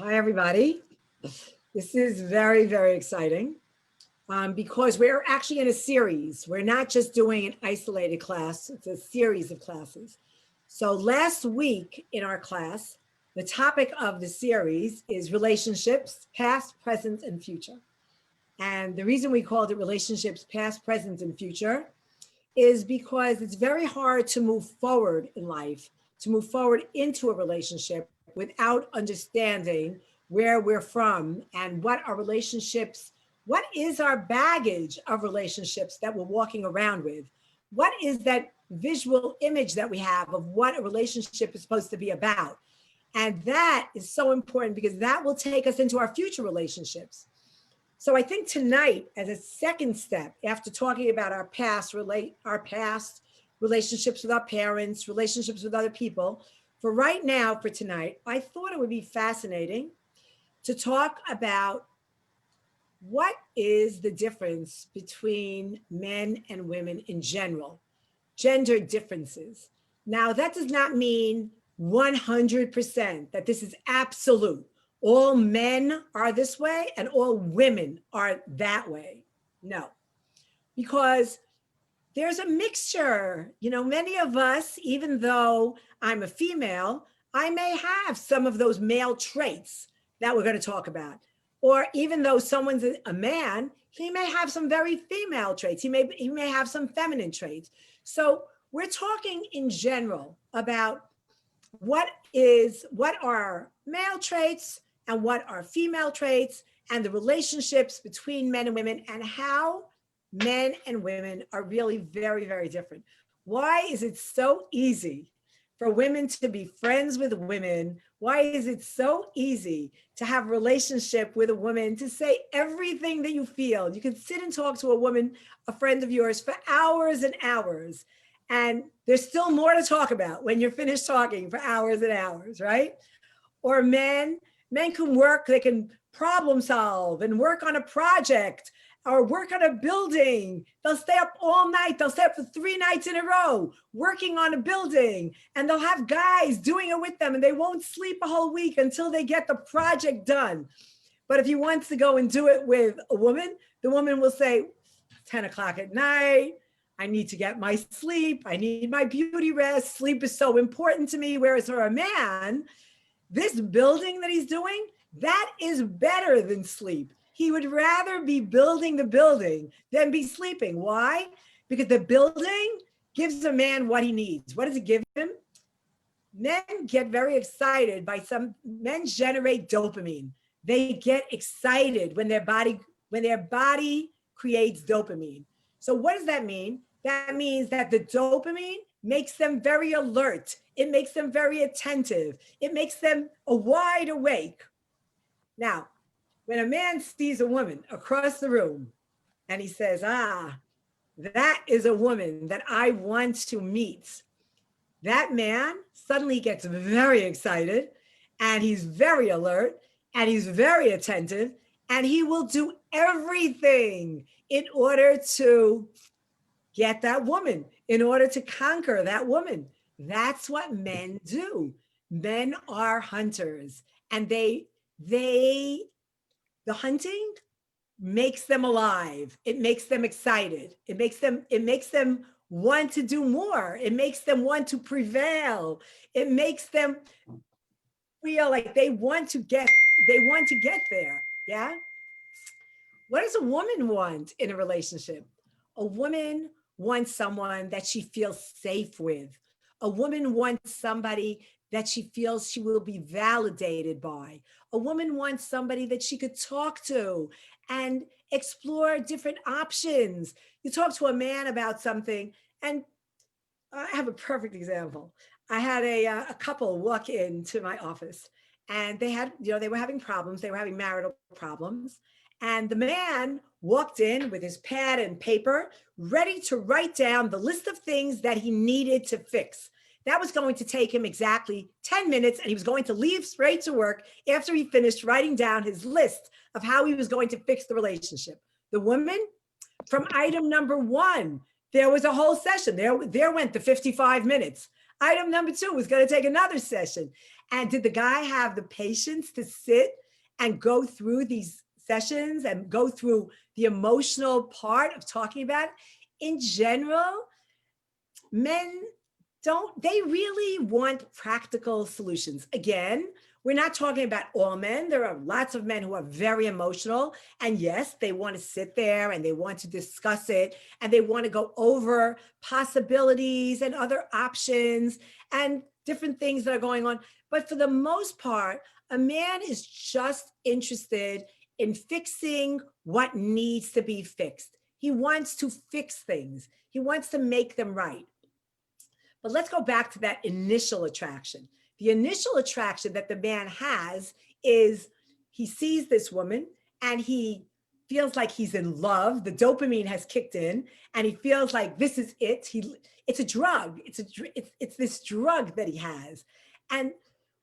Hi, everybody. This is very, very exciting because we're actually in a series. We're not just doing an isolated class, it's a series of classes. So last week in our class, the topic of the series is relationships, past, present, and future. And the reason we called it relationships, past, present, and future is because it's very hard to move forward in life, to move forward into a relationship without understanding where we're from and what our relationships, what is our baggage of relationships that we're walking around with? What is that visual image that we have of what a relationship is supposed to be about? And that is so important because that will take us into our future relationships. So I think tonight, as a second step, after talking about our past relationships with our parents, relationships with other people, for right now, for tonight, I thought it would be fascinating to talk about what is the difference between men and women in general, gender differences. Now, that does not mean 100% that this is absolute. All men are this way and all women are that way. No, because there's a mixture. You know, many of us, even though I'm a female, I may have some of those male traits that we're going to talk about. Or even though someone's a man, he may have some very female traits. He may have some feminine traits. So we're talking in general about what are male traits and what are female traits and the relationships between men and women and how men and women are really very, very different. Why is it so easy for women to be friends with women? Why is it so easy to have a relationship with a woman, to say everything that you feel? You can sit and talk to a woman, a friend of yours, for hours and hours. And there's still more to talk about when you're finished talking for hours and hours, right? Or men can work, they can problem solve and work on a project or work on a building. They'll stay up all night. They'll stay up for 3 nights in a row working on a building, and they'll have guys doing it with them, and they won't sleep a whole week until they get the project done. But if he wants to go and do it with a woman, the woman will say, 10 o'clock at night, I need to get my sleep. I need my beauty rest. Sleep is so important to me. Whereas for a man, this building that he's doing, that is better than sleep. He would rather be building the building than be sleeping. Why? Because the building gives a man what he needs. What does it give him? Men get very excited men generate dopamine. They get excited when their body creates dopamine. So what does that mean? That means that the dopamine makes them very alert. It makes them very attentive. It makes them wide awake. Now, when a man sees a woman across the room and he says, that is a woman that I want to meet, that man suddenly gets very excited and he's very alert and he's very attentive and he will do everything in order to get that woman, in order to conquer that woman. That's what men do. Men are hunters, and the hunting makes them alive. It makes them excited. It makes them want to do more. It makes them want to prevail. It makes them feel like they want to get there. Yeah. What does a woman want in a relationship? A woman wants someone that she feels safe with. A woman wants somebody that she feels she will be validated by. A woman wants somebody that she could talk to and explore different options. You talk to a man about something, and I have a perfect example. I had a couple walk into my office, and they were having problems. They were having marital problems. And the man walked in with his pad and paper, ready to write down the list of things that he needed to fix. That was going to take him exactly 10 minutes, and he was going to leave straight to work after he finished writing down his list of how he was going to fix the relationship. The woman, from item number 1, there was a whole session. There went the 55 minutes. Item number 2 was going to take another session. And did the guy have the patience to sit and go through these sessions and go through the emotional part of talking about it? In general, men don't, they really want practical solutions. Again, we're not talking about all men. There are lots of men who are very emotional. And yes, they want to sit there and they want to discuss it and they want to go over possibilities and other options and different things that are going on. But for the most part, a man is just interested in fixing what needs to be fixed. He wants to fix things, he wants to make them right. But let's go back to that initial attraction. The initial attraction that the man has is he sees this woman and he feels like he's in love. The dopamine has kicked in and he feels like this is it. It's a drug. It's this drug that he has. And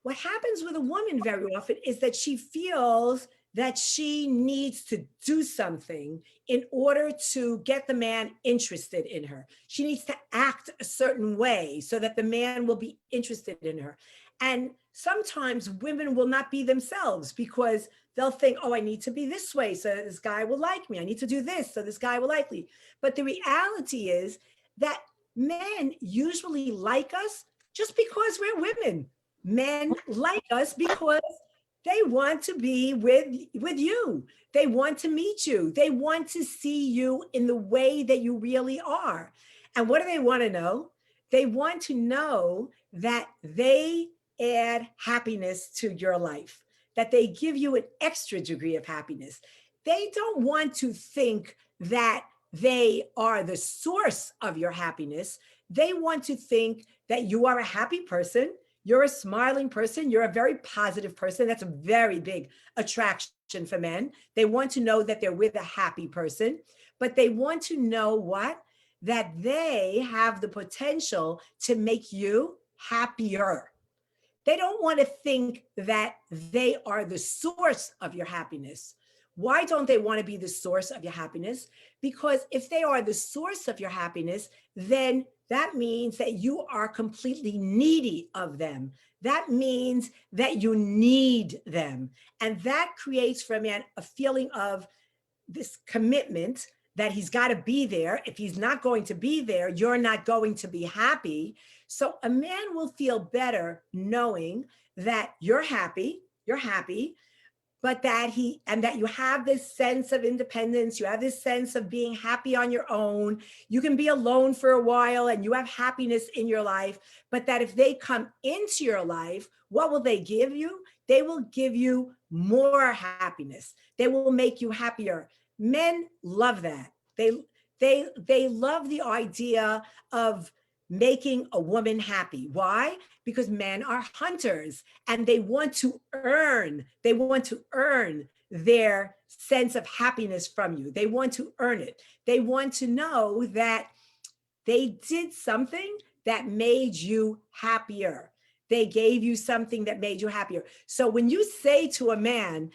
what happens with a woman very often is that she feels that she needs to do something in order to get the man interested in her. She needs to act a certain way so that the man will be interested in her. And sometimes women will not be themselves because they'll think, oh, I need to be this way so this guy will like me. I need to do this so this guy will like me. But the reality is that men usually like us just because we're women. Men like us because they want to be with you. They want to meet you. They want to see you in the way that you really are. And what do they want to know? They want to know that they add happiness to your life, that they give you an extra degree of happiness. They don't want to think that they are the source of your happiness. They want to think that you are a happy person, you're a smiling person, you're a very positive person. That's a very big attraction for men. They want to know that they're with a happy person, but they want to know what? That they have the potential to make you happier. They don't want to think that they are the source of your happiness. Why don't they want to be the source of your happiness? Because if they are the source of your happiness, then that means that you are completely needy of them. That means that you need them. And that creates for a man a feeling of this commitment that he's got to be there. If he's not going to be there, you're not going to be happy. So a man will feel better knowing that you're happy, but that you have this sense of independence, you have this sense of being happy on your own. You can be alone for a while and you have happiness in your life, but that if they come into your life, what will they give you? They will give you more happiness. They will make you happier. Men love that. They love the idea of making a woman happy. Why? Because men are hunters and they want to earn their sense of happiness from you. They want to earn it. They want to know that they did something that made you happier. They gave you something that made you happier. So when you say to a man,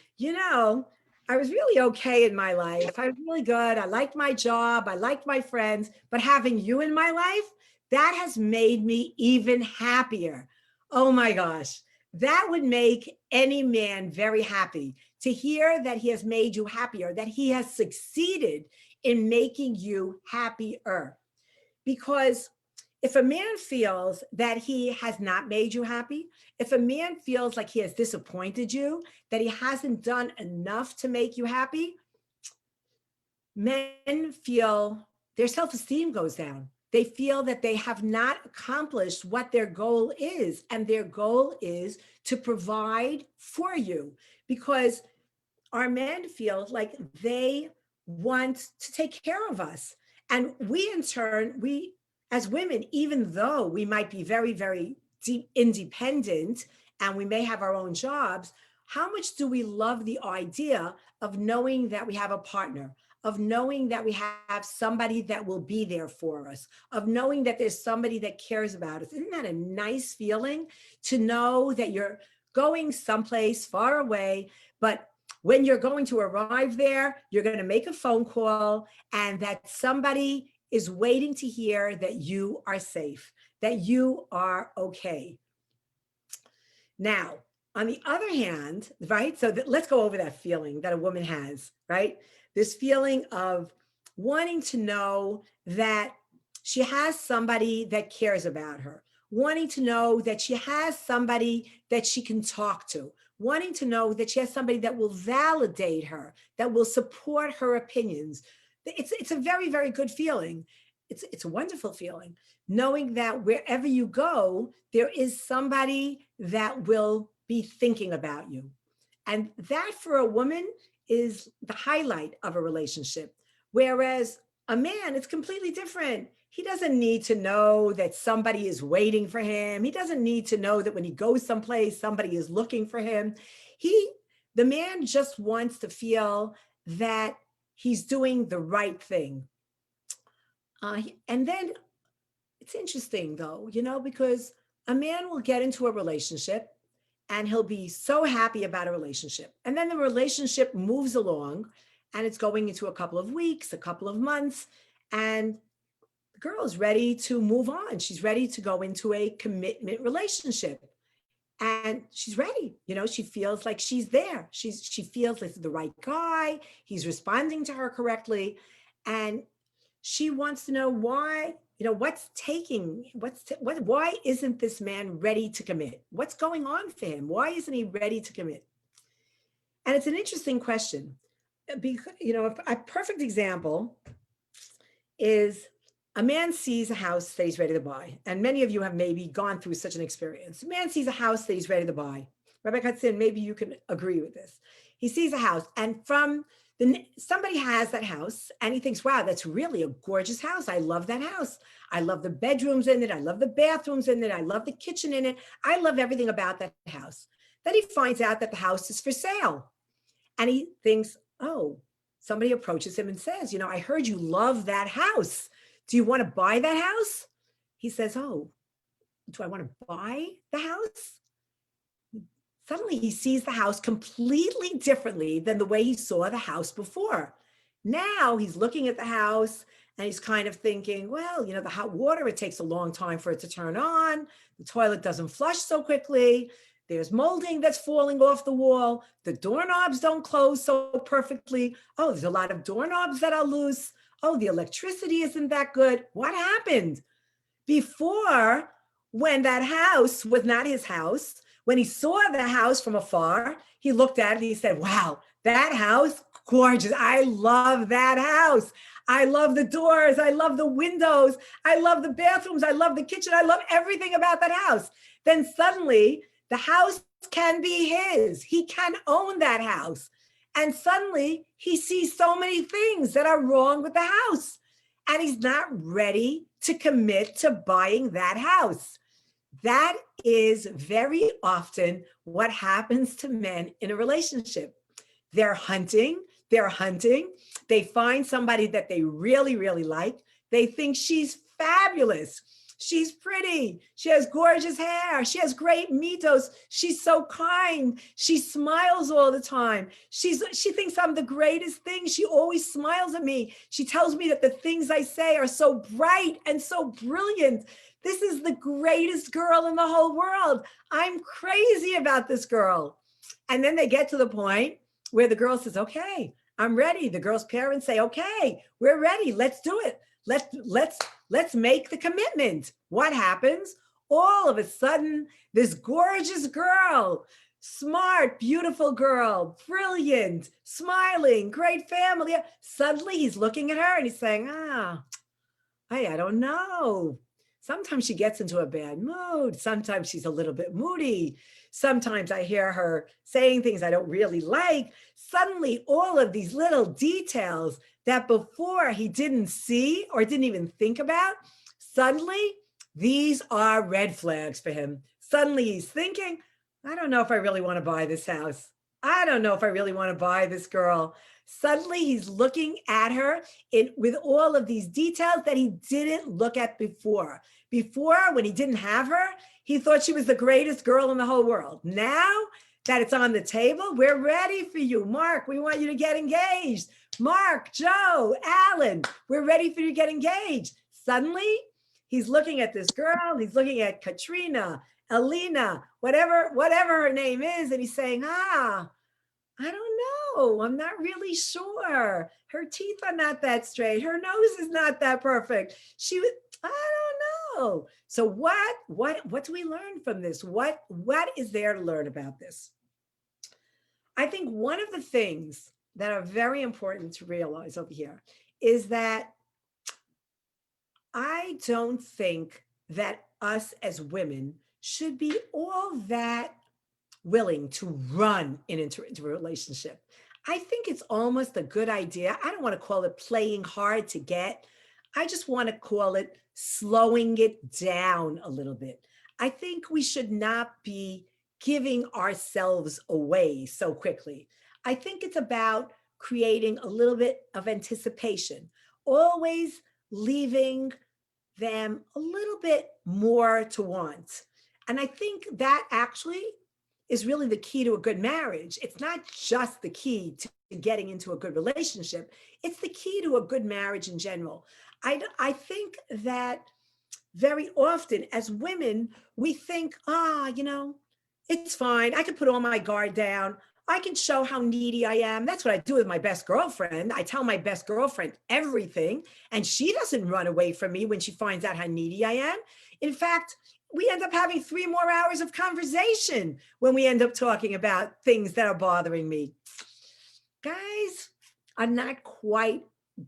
I was really okay in my life. I was really good. I liked my job. I liked my friends, but having you in my life, that has made me even happier. Oh my gosh, that would make any man very happy to hear that he has made you happier, that he has succeeded in making you happier. Because if a man feels that he has not made you happy, if a man feels like he has disappointed you, that he hasn't done enough to make you happy, men feel their self-esteem goes down. They feel that they have not accomplished what their goal is. And their goal is to provide for you, because our men feel like they want to take care of us. And we, in turn, as women, even though we might be very, very independent and we may have our own jobs, how much do we love the idea of knowing that we have a partner, of knowing that we have somebody that will be there for us, of knowing that there's somebody that cares about us? Isn't that a nice feeling to know that you're going someplace far away, but when you're going to arrive there, you're going to make a phone call and that somebody is waiting to hear that you are safe, that you are okay. Now, on the other hand, right? So let's go over that feeling that a woman has, right? This feeling of wanting to know that she has somebody that cares about her, wanting to know that she has somebody that she can talk to, wanting to know that she has somebody that will validate her, that will support her opinions. It's a very, very good feeling. It's a wonderful feeling, knowing that wherever you go, there is somebody that will be thinking about you. And that for a woman is the highlight of a relationship. Whereas a man, it's completely different. He doesn't need to know that somebody is waiting for him. He doesn't need to know that when he goes someplace, somebody is looking for him. The man just wants to feel that he's doing the right thing. And then it's interesting though, because a man will get into a relationship and he'll be so happy about a relationship. And then the relationship moves along and it's going into a couple of weeks, a couple of months, and the girl is ready to move on. She's ready to go into a commitment relationship. And she's ready, she feels like she's there. She feels like the right guy. He's responding to her correctly. And she wants to know why, why isn't this man ready to commit? What's going on for him? Why isn't he ready to commit? And it's an interesting question because, a perfect example is a man sees a house that he's ready to buy. And many of you have maybe gone through such an experience. A man sees a house that he's ready to buy. Rabbi Katzin, maybe you can agree with this. He sees a house and somebody has that house and he thinks, wow, that's really a gorgeous house. I love that house. I love the bedrooms in it. I love the bathrooms in it. I love the kitchen in it. I love everything about that house. Then he finds out that the house is for sale. And he thinks, oh, somebody approaches him and says, I heard you love that house. Do you want to buy that house? He says, oh, do I want to buy the house? Suddenly he sees the house completely differently than the way he saw the house before. Now he's looking at the house and he's kind of thinking, well, the hot water, it takes a long time for it to turn on. The toilet doesn't flush so quickly. There's molding that's falling off the wall. The doorknobs don't close so perfectly. Oh, there's a lot of doorknobs that are loose. Oh, the electricity isn't that good. What happened? Before, when that house was not his house, when he saw the house from afar, he looked at it and he said, wow, that house, gorgeous. I love that house. I love the doors. I love the windows. I love the bathrooms. I love the kitchen. I love everything about that house. Then suddenly the house can be his. He can own that house. And suddenly he sees so many things that are wrong with the house. And he's not ready to commit to buying that house. That is very often what happens to men in a relationship. They're hunting. They find somebody that they really, really like. They think she's fabulous. She's pretty. She has gorgeous hair. She has great mitos. She's so kind. She smiles all the time. She thinks I'm the greatest thing. She always smiles at me. She tells me that the things I say are so bright and so brilliant. This is the greatest girl in the whole world. I'm crazy about this girl. And then they get to the point where the girl says, okay, I'm ready. The girl's parents say, okay, we're ready. Let's do it. Let's make the commitment. What happens? All of a sudden, this gorgeous girl, smart, beautiful girl, brilliant, smiling, great family. Suddenly he's looking at her and he's saying, hey, I don't know. Sometimes she gets into a bad mood. Sometimes she's a little bit moody. Sometimes I hear her saying things I don't really like. Suddenly, all of these little details that before he didn't see or didn't even think about, suddenly these are red flags for him. Suddenly he's thinking, I don't know if I really want to buy this house. I don't know if I really want to buy this girl. Suddenly he's looking at her with all of these details that he didn't look at before. Before, when he didn't have her, he thought she was the greatest girl in the whole world. Now that it's on the table, we're ready for you. Mark, we want you to get engaged. Mark, Joe, Alan, we're ready for you to get engaged. Suddenly, he's looking at this girl. He's looking at Katrina, Alina, whatever her name is. And he's saying, I don't know. I'm not really sure. Her teeth are not that straight. Her nose is not that perfect. I don't know. So what do we learn from this? What is there to learn about this? I think one of the things that are very important to realize over here is that I don't think that us as women should be all that willing to run into a relationship. I think it's almost a good idea. I don't want to call it playing hard to get. I just want to call it slowing it down a little bit. I think we should not be giving ourselves away so quickly. I think it's about creating a little bit of anticipation, always leaving them a little bit more to want. And I think that actually is really the key to a good marriage. It's not just the key to getting into a good relationship, it's the key to a good marriage in general. I think that very often as women, we think, it's fine. I can put all my guard down. I can show how needy I am. That's what I do with my best girlfriend. I tell my best girlfriend everything, and she doesn't run away from me when she finds out how needy I am. In fact, we end up having 3 more hours of conversation when we end up talking about things that are bothering me. Guys are not quite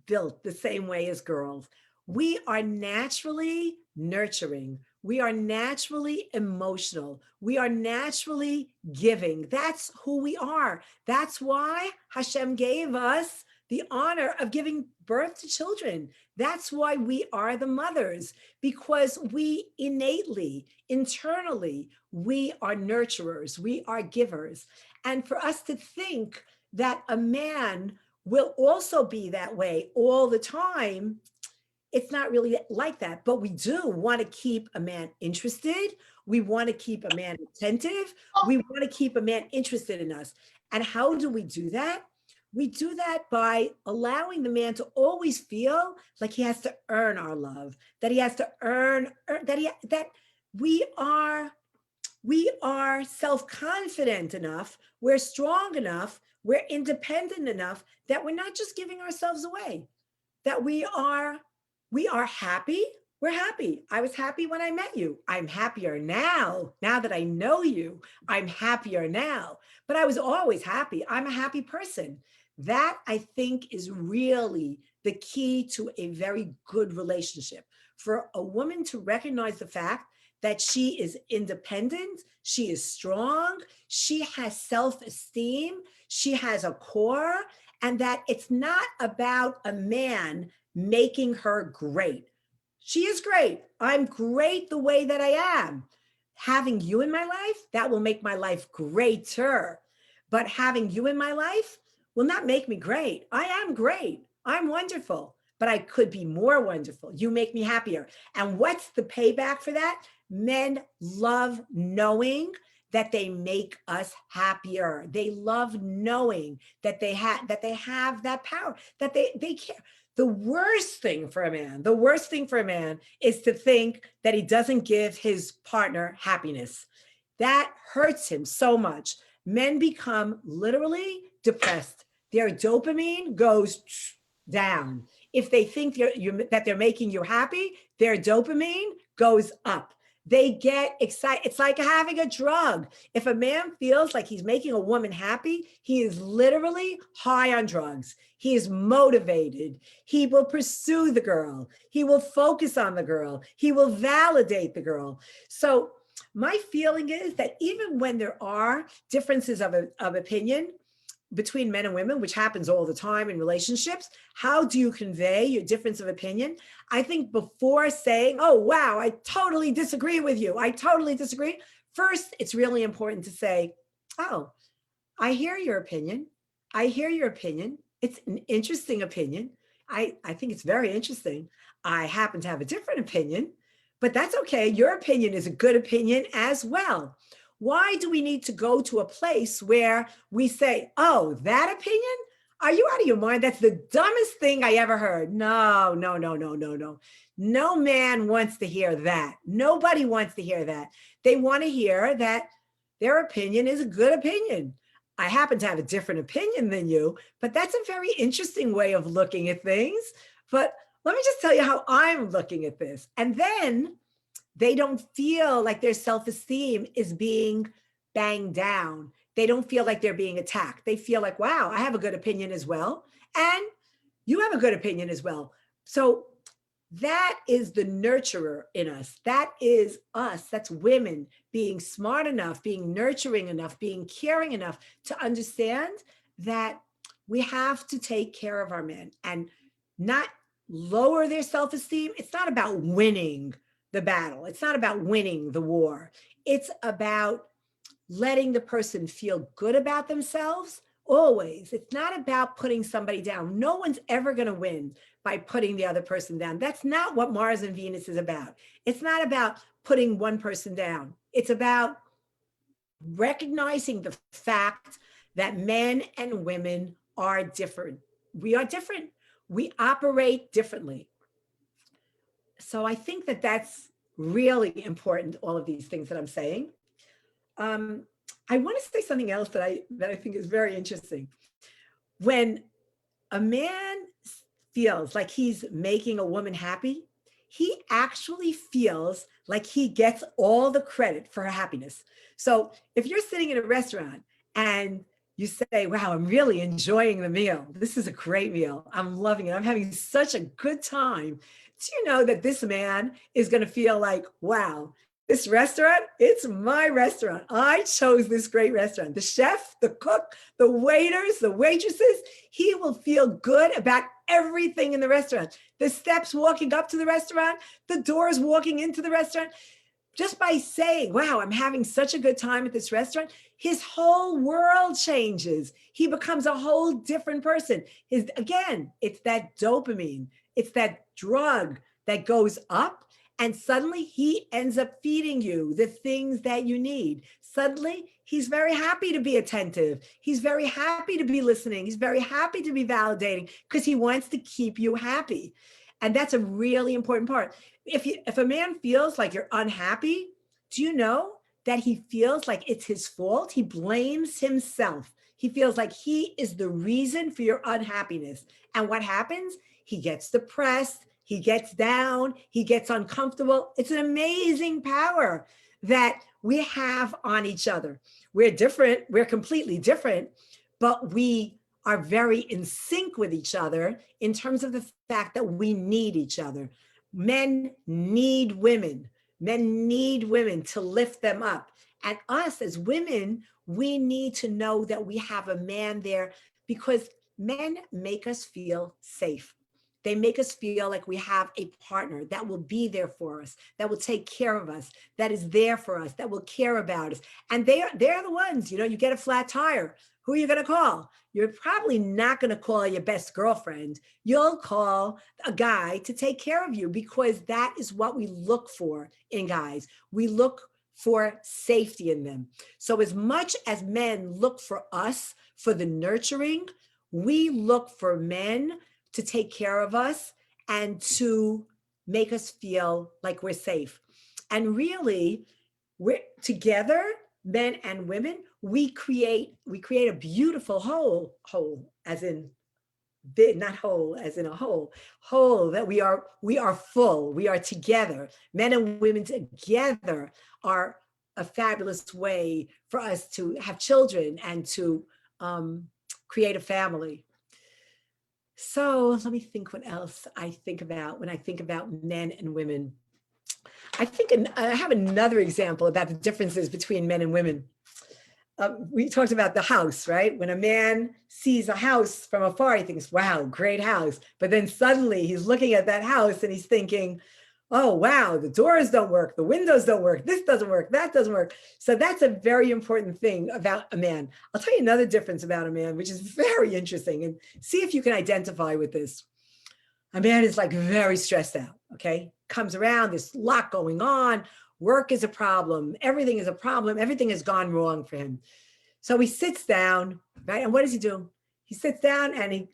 built the same way as girls. We are naturally nurturing. We are naturally emotional. We are naturally giving. That's who we are. That's why Hashem gave us the honor of giving birth to children. That's why we are the mothers, because we innately, internally, we are nurturers, we are givers. And for us to think that a man will also be that way all the time, it's not really like that. But we do want to keep a man interested. We want to keep a man attentive. We want to keep a man interested in us. And how do we do that? We do that by allowing the man to always feel like he has to earn our love, that he has to earn that we are self-confident enough, we're strong enough, we're independent enough that we're not just giving ourselves away, that we are happy. We're happy. I was happy when I met you. I'm happier now. Now that I know you, I'm happier now. But I was always happy. I'm a happy person. That, I think, is really the key to a very good relationship. For a woman to recognize the fact that she is independent, she is strong, she has self-esteem, she has a core, and that it's not about a man making her great. She is great. I'm great the way that I am. Having you in my life, that will make my life greater. But having you in my life will not make me great. I am great. I'm wonderful, but I could be more wonderful. You make me happier. And what's the payback for that? Men love knowing that they make us happier. They love knowing that they have that power, that they care. The worst thing for a man is to think that he doesn't give his partner happiness. That hurts him so much. Men become literally depressed. Their dopamine goes down. If they think that they're making you happy, their dopamine goes up. They get excited. It's like having a drug. If a man feels like he's making a woman happy, he is literally high on drugs. He is motivated. He will pursue the girl. He will focus on the girl. He will validate the girl. So my feeling is that even when there are differences of opinion between men and women, which happens all the time in relationships, how do you convey your difference of opinion? I think before saying, oh, wow, I totally disagree with you. I totally disagree. First, it's really important to say, oh, I hear your opinion. I hear your opinion. It's an interesting opinion. I think it's very interesting. I happen to have a different opinion, but that's okay. Your opinion is a good opinion as well. Why do we need to go to a place where we say, oh, that opinion? Are you out of your mind? That's the dumbest thing I ever heard. No, no, no, no, no, no. No man wants to hear that. Nobody wants to hear that. They want to hear that their opinion is a good opinion. I happen to have a different opinion than you, but that's a very interesting way of looking at things. But let me just tell you how I'm looking at this. And then they don't feel like their self-esteem is being banged down. They don't feel like they're being attacked. They feel like, wow, I have a good opinion as well. And you have a good opinion as well. So that is the nurturer in us. That is us. That's women being smart enough, being nurturing enough, being caring enough to understand that we have to take care of our men and not lower their self-esteem. It's not about winning the battle. It's not about winning the war. It's about letting the person feel good about themselves always. It's not about putting somebody down. No one's ever going to win by putting the other person down. That's not what Mars and Venus is about. It's not about putting one person down. It's about recognizing the fact that men and women are different. We are different. We operate differently. So I think that that's really important, all of these things that I'm saying. I want to say something else that I think is very interesting. When a man feels like he's making a woman happy, he actually feels like he gets all the credit for her happiness. So if you're sitting in a restaurant and you say, wow, I'm really enjoying the meal. This is a great meal. I'm loving it. I'm having such a good time. Do you know that this man is going to feel like, wow, this restaurant, it's my restaurant. I chose this great restaurant. The chef, the cook, the waiters, the waitresses, he will feel good about everything in the restaurant. The steps walking up to the restaurant, the doors walking into the restaurant. Just by saying, wow, I'm having such a good time at this restaurant, his whole world changes. He becomes a whole different person. Again, it's that dopamine. It's that drug that goes up. And suddenly he ends up feeding you the things that you need. Suddenly he's very happy to be attentive. He's very happy to be listening. He's very happy to be validating because he wants to keep you happy. And that's a really important part. If a man feels like you're unhappy, do you know that he feels like it's his fault? He blames himself. He feels like he is the reason for your unhappiness. And what happens? He gets depressed. He gets down, he gets uncomfortable. It's an amazing power that we have on each other. We're different, we're completely different, but we are very in sync with each other in terms of the fact that we need each other. Men need women. Men need women to lift them up. And us as women, we need to know that we have a man there because men make us feel safe. They make us feel like we have a partner that will be there for us, that will take care of us, that is there for us, that will care about us. And they're the ones, you get a flat tire. Who are you going to call? You're probably not going to call your best girlfriend. You'll call a guy to take care of you because that is what we look for in guys. We look for safety in them. So as much as men look for us for the nurturing, we look for men to take care of us and to make us feel like we're safe. And really, we're together, men and women, we create a beautiful whole, as in big, not whole, as in a whole that we are full, we are together. Men and women together are a fabulous way for us to have children and to create a family. So let me think what else I think about when I think about men and women. I have another example about the differences between men and women. We talked about the house, right? When a man sees a house from afar, he thinks, wow, great house. But then suddenly he's looking at that house and he's thinking, oh, wow, the doors don't work, the windows don't work, this doesn't work, that doesn't work. So that's a very important thing about a man. I'll tell you another difference about a man, which is very interesting, and see if you can identify with this. A man is like very stressed out, okay? Comes around, there's a lot going on, work is a problem, everything is a problem, everything has gone wrong for him. So he sits down, right? And what does he do? He sits down and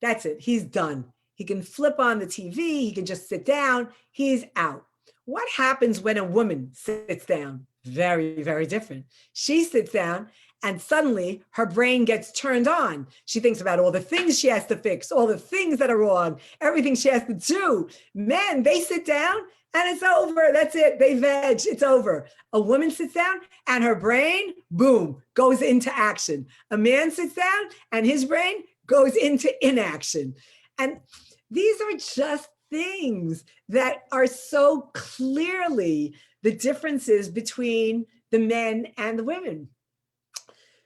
that's it. He's done. He can flip on the TV. He can just sit down. He's out. What happens when a woman sits down? Very, very different. She sits down and suddenly her brain gets turned on. She thinks about all the things she has to fix, all the things that are wrong, everything she has to do. Men, they sit down and it's over. That's it. They veg. It's over. A woman sits down and her brain, boom, goes into action. A man sits down and his brain goes into inaction. And these are just things that are so clearly the differences between the men and the women.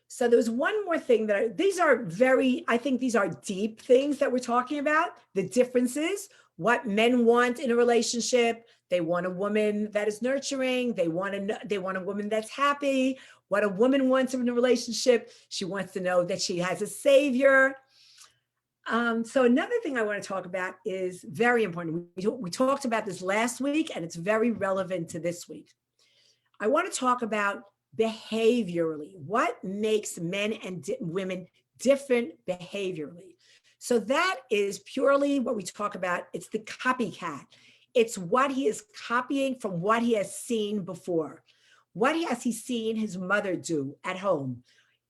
So there was one more thing that I think these are deep things that we're talking about, the differences, what men want in a relationship. They want a woman that is nurturing. They want a woman that's happy. What a woman wants in a relationship, she wants to know that she has a savior. So another thing I want to talk about is very important. We talked about this last week, and it's very relevant to this week. I want to talk about behaviorally, what makes men and women different behaviorally. So that is purely what we talk about. It's the copycat. It's what he is copying from what he has seen before. What has he seen his mother do at home?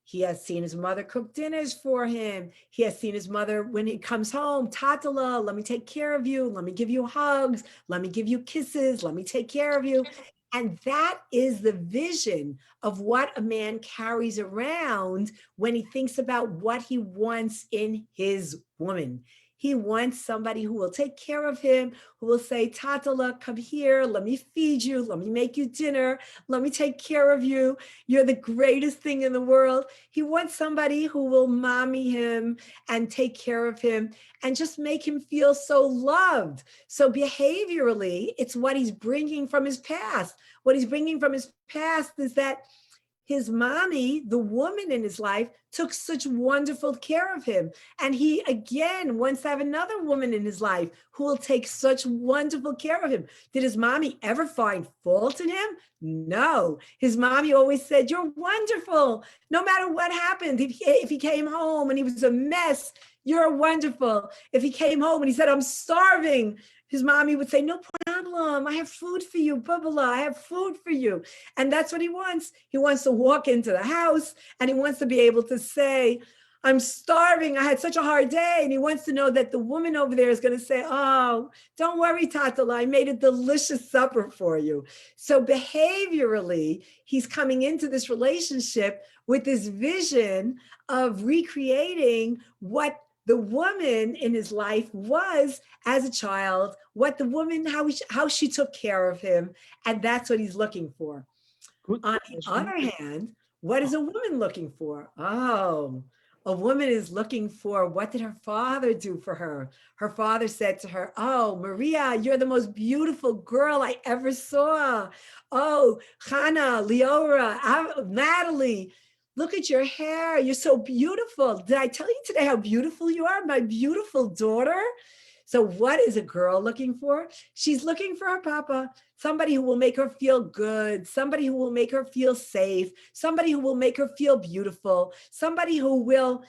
He has seen his mother cook dinners for him. He has seen his mother when he comes home, Tatala, let me take care of you. Let me give you hugs. Let me give you kisses. Let me take care of you. And that is the vision of what a man carries around when he thinks about what he wants in his woman. He wants somebody who will take care of him, who will say, Tatala, come here, let me feed you, let me make you dinner, let me take care of you. You're the greatest thing in the world. He wants somebody who will mommy him and take care of him and just make him feel so loved. So behaviorally, it's what he's bringing from his past. What he's bringing from his past is that his mommy, the woman in his life, took such wonderful care of him. And he, again, wants to have another woman in his life who will take such wonderful care of him. Did his mommy ever find fault in him? No. His mommy always said, you're wonderful. No matter what happened, if he came home and he was a mess, you're wonderful. If he came home and he said, I'm starving, his mommy would say, no problem. I have food for you, Bubala. I have food for you. And that's what he wants. He wants to walk into the house and he wants to be able to say, I'm starving. I had such a hard day. And he wants to know that the woman over there is going to say, oh, don't worry, Tatala. I made a delicious supper for you. So behaviorally, he's coming into this relationship with this vision of recreating what the woman in his life was as a child, what the woman, how she took care of him. And that's what he's looking for. On the other hand, what is a woman looking for? Oh, a woman is looking for, what did her father do for her? Her father said to her, oh, Maria, you're the most beautiful girl I ever saw. Oh, Hannah, Leora, Natalie, look at your hair. You're so beautiful. Did I tell you today how beautiful you are, my beautiful daughter? So what is a girl looking for? She's looking for her papa, somebody who will make her feel good, somebody who will make her feel safe, somebody who will make her feel beautiful, somebody who will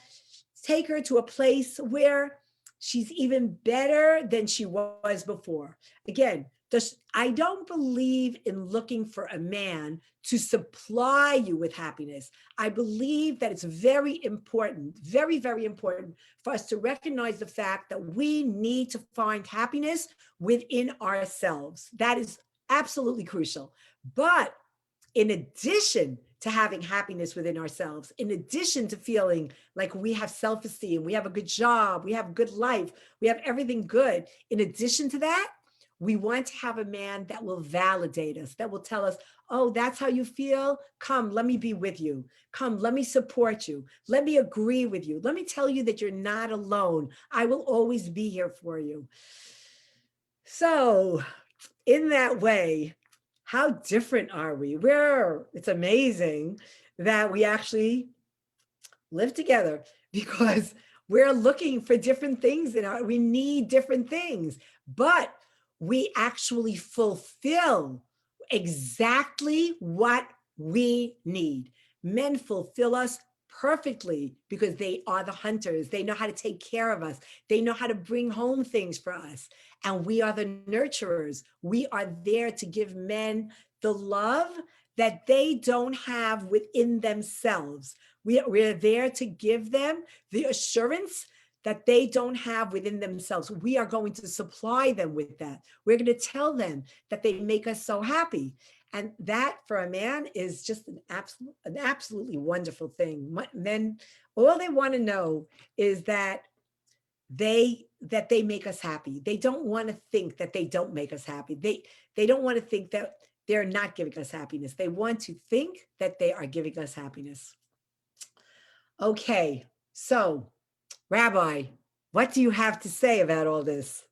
take her to a place where she's even better than she was before. Again, I don't believe in looking for a man to supply you with happiness. I believe that it's very important, very, very important for us to recognize the fact that we need to find happiness within ourselves. That is absolutely crucial. But in addition to having happiness within ourselves, in addition to feeling like we have self-esteem, we have a good job, we have a good life, we have everything good, in addition to that, we want to have a man that will validate us, that will tell us, oh, that's how you feel? Come, let me be with you. Come, let me support you. Let me agree with you. Let me tell you that you're not alone. I will always be here for you. So in that way, how different are we? It's amazing that we actually live together because we're looking for different things we need different things, but we actually fulfill exactly what we need. Men fulfill us perfectly because they are the hunters. They know how to take care of us. They know how to bring home things for us. And we are the nurturers. We are there to give men the love that they don't have within themselves. We're there to give them the assurance that they don't have within themselves. We are going to supply them with that. We're going to tell them that they make us so happy. And that for a man is just an absolutely wonderful thing. Men, all they want to know is that they make us happy. They don't want to think that they don't make us happy. They don't want to think that they're not giving us happiness. They want to think that they are giving us happiness. Okay, so Rabbi, what do you have to say about all this?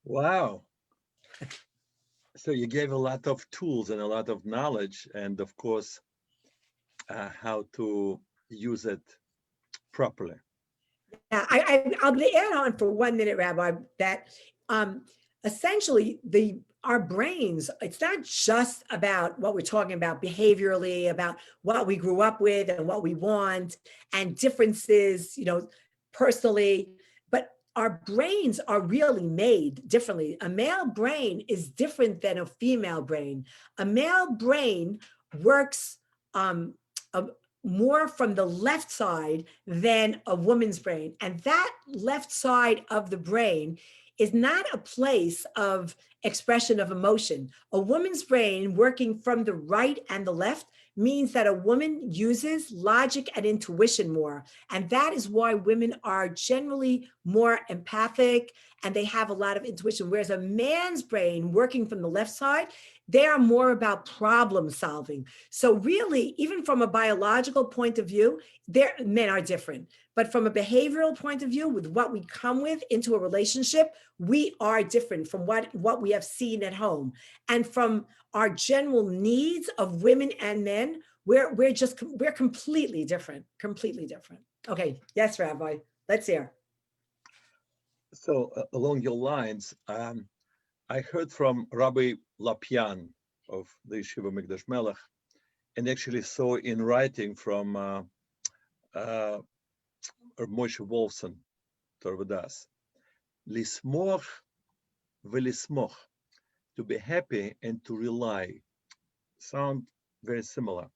Wow. So you gave a lot of tools and a lot of knowledge, and of course, how to use it properly. Yeah, I'll add on for 1 minute, Rabbi, that essentially our brains, it's not just about what we're talking about behaviorally, about what we grew up with and what we want and differences, personally, but our brains are really made differently. A male brain is different than a female brain. A male brain works more from the left side than a woman's brain. And that left side of the brain is not a place of expression of emotion. A woman's brain working from the right and the left means that a woman uses logic and intuition more. And that is why women are generally more empathic and they have a lot of intuition. Whereas a man's brain working from the left side, they are more about problem solving. So really, even from a biological point of view, men are different. But from a behavioral point of view, with what we come with into a relationship, we are different from what we have seen at home. And from our general needs of women and men, we're completely different, completely different. Okay, yes, Rabbi, let's hear. So along your lines, I heard from Rabbi Lapian of the Yeshiva Mikdash Melech, and actually saw in writing from Moshe Wolfson, Torvadas, lismoch velismoch, to be happy and to rely, sound very similar.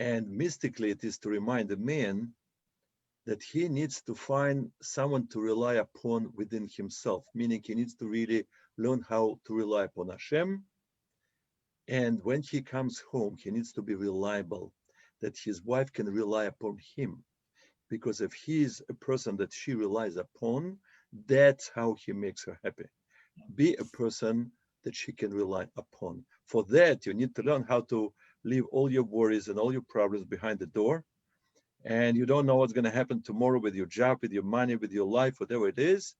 And mystically, it is to remind the man that he needs to find someone to rely upon within himself, meaning he needs to really learn how to rely upon Hashem. And when he comes home, he needs to be reliable, that his wife can rely upon him. Because if he is a person that she relies upon, that's how he makes her happy. Be a person that she can rely upon. For that, you need to learn how to leave all your worries and all your problems behind the door. And you don't know what's going to happen tomorrow with your job, with your money, with your life, whatever it is.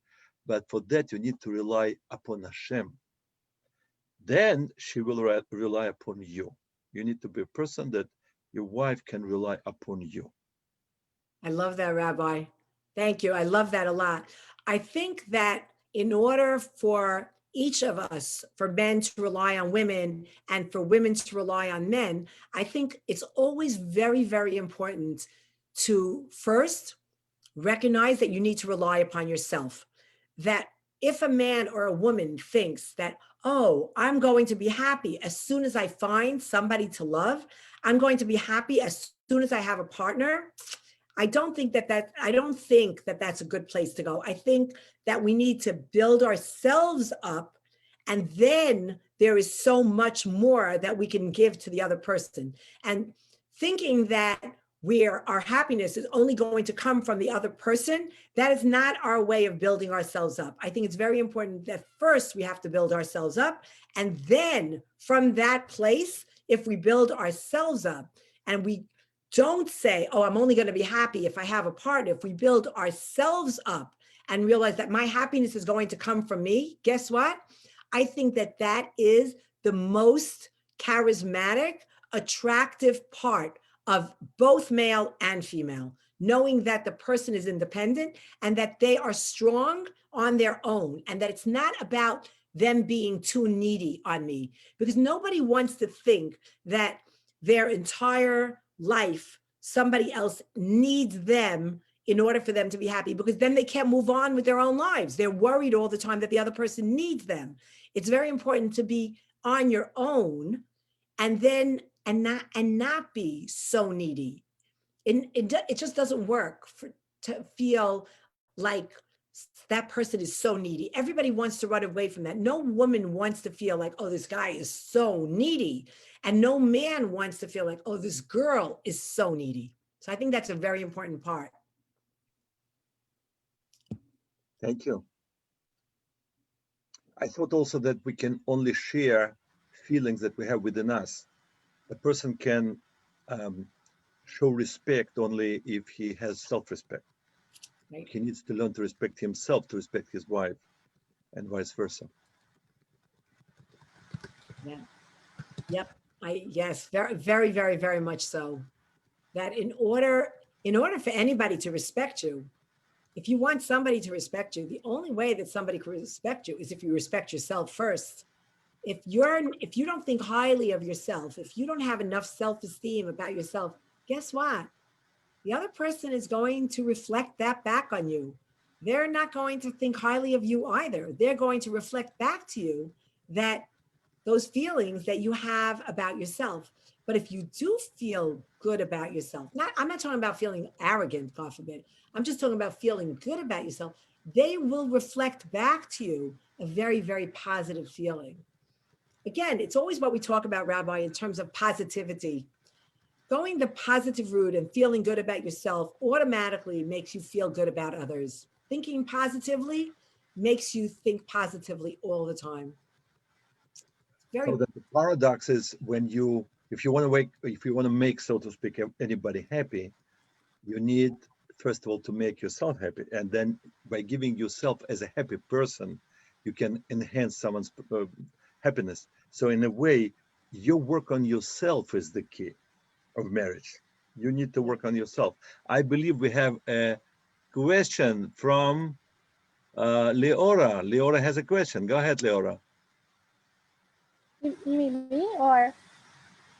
But for that, you need to rely upon Hashem. Then she will rely upon you. You need to be a person that your wife can rely upon you. I love that, Rabbi. Thank you. I love that a lot. I think that in order for each of us, for men to rely on women and for women to rely on men, I think it's always very, very important to first recognize that you need to rely upon yourself. That if a man or a woman thinks that, oh, I'm going to be happy as soon as I find somebody to love, I'm going to be happy as soon as I have a partner, I don't think that that's a good place to go. I think that we need to build ourselves up, and then there is so much more that we can give to the other person. And thinking that our happiness is only going to come from the other person, that is not our way of building ourselves up. I think it's very important that first we have to build ourselves up, and then from that place, if we build ourselves up and we don't say, oh, I'm only going to be happy if I have a partner. If we build ourselves up and realize that my happiness is going to come from me, guess what? I think that that is the most charismatic, attractive part of both male and female, knowing that the person is independent and that they are strong on their own, and that it's not about them being too needy on me, because nobody wants to think that their entire life somebody else needs them in order for them to be happy, because then they can't move on with their own lives. They're worried all the time that the other person needs them. It's very important to be on your own, and then and not be so needy. It just doesn't work to feel like that person is so needy. Everybody wants to run away from that. No woman wants to feel like, oh, this guy is so needy. And no man wants to feel like, oh, this girl is so needy. So I think that's a very important part. Thank you. I thought also that we can only share feelings that we have within us. A person can show respect only if he has self-respect. Right. He needs to learn to respect himself, to respect his wife, and vice versa. Yeah. Yep. Yes, very, very, very, very much so. That in order for anybody to respect you, if you want somebody to respect you, the only way that somebody can respect you is if you respect yourself first. If you don't think highly of yourself, if you don't have enough self-esteem about yourself, guess what? The other person is going to reflect that back on you. They're not going to think highly of you either. They're going to reflect back to you that those feelings that you have about yourself. But if you do feel good about yourself, I'm not talking about feeling arrogant, God forbid. I'm just talking about feeling good about yourself. They will reflect back to you a very, very positive feeling. Again, it's always what we talk about, Rabbi, in terms of positivity. Going the positive route and feeling good about yourself automatically makes you feel good about others. Thinking positively makes you think positively all the time. So the paradox is if you want to make, so to speak, anybody happy, you need, first of all, to make yourself happy. And then by giving yourself as a happy person, you can enhance someone's happiness. So in a way, your work on yourself is the key of marriage. You need to work on yourself. I believe we have a question from Leora. Leora has a question. Go ahead, Leora. You mean me or?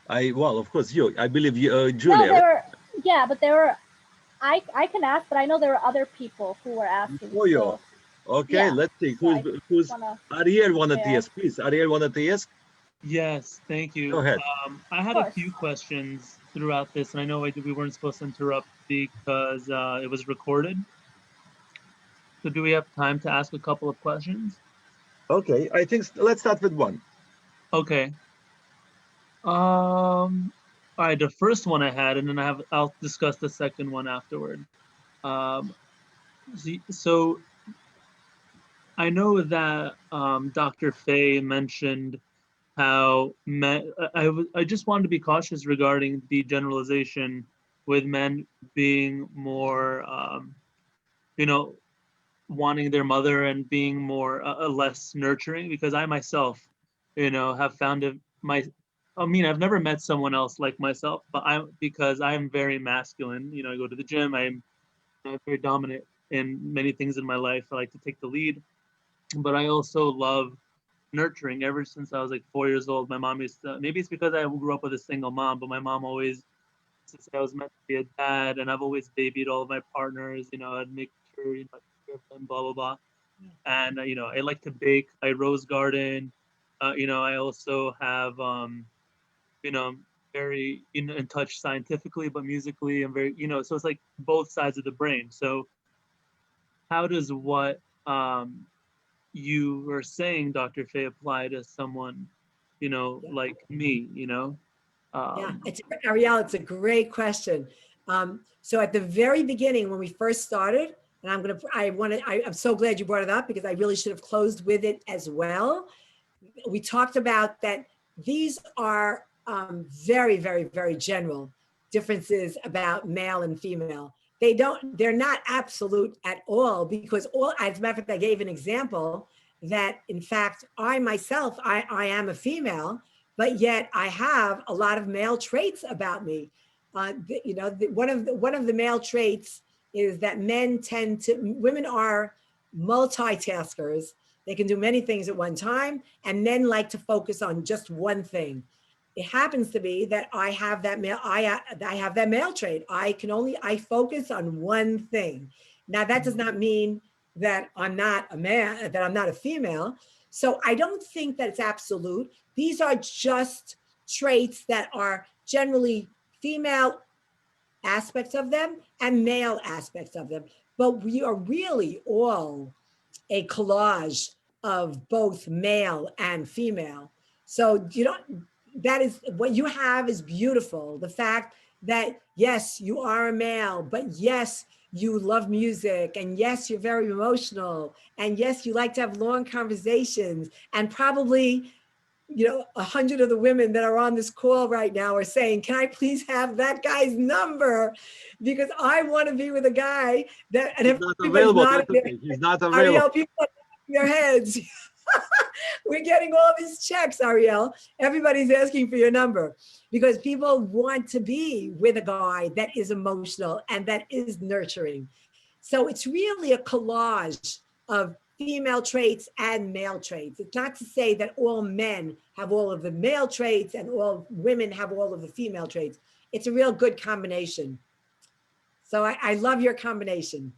Well, of course, you. I believe you, Julia. No, but there were. I can ask, but I know there were other people who were asking. Oh, yeah. So, okay, yeah. Let's see. So Who's Ariel wanted to ask? Please, Ariel wanted to ask. Yes, thank you. Go ahead. I had a few questions throughout this, and I know we weren't supposed to interrupt because it was recorded. So do we have time to ask a couple of questions? Okay, I think let's start with one. Okay. All right, the first one I had, and then I'll discuss the second one afterward. So I know that Dr. Faye mentioned how men, I just wanted to be cautious regarding the generalization with men being more, wanting their mother and being more less nurturing, because I myself, have found I've never met someone else like myself, but because I'm very masculine, I go to the gym, I'm very dominant in many things in my life. I like to take the lead, but I also love nurturing. Ever since I was like 4 years old, my mom used to, maybe it's because I grew up with a single mom, but my mom always used to say I was meant to be a dad, and I've always babied all of my partners, I'd make sure, take care of them, blah, blah, blah. And, I like to bake, I rose garden, I also have, very in touch scientifically, but musically I'm very, so it's like both sides of the brain. So how does what you were saying, Dr. Faye, apply to someone, like me, Ariel, it's a great question. So at the very beginning, when we first started, and I'm so glad you brought it up, because I really should have closed with it as well. We talked about that these are very, very, very general differences about male and female. They're not absolute at all, because as a matter of fact, I gave an example that in fact, I myself, I am a female, but yet I have a lot of male traits about me. One of the male traits is that women are multitaskers. They can do many things at one time, and men like to focus on just one thing. it happens to be that I have that male, I have that male trait. I focus on one thing. Now that does not mean that I'm not a man, that I'm not a female. So I don't think that it's absolute. These are just traits that are generally female aspects of them and male aspects of them. But we are really all a collage of both male and female. So you don't, that is what you have is beautiful. The fact that yes, you are a male, but yes, you love music, and yes, you're very emotional, and yes, you like to have long conversations, and probably 100 of the women that are on this call right now are saying, can I please have that guy's number? Because I want to be with a guy that, and He's if not everybody's available. not, He's not available. Ariel, people are nodding their heads. We're getting all these checks, Ariel. Everybody's asking for your number because people want to be with a guy that is emotional and that is nurturing. So it's really a collage of female traits and male traits. It's not to say that all men have all of the male traits and all women have all of the female traits. It's a real good combination. So I love your combination.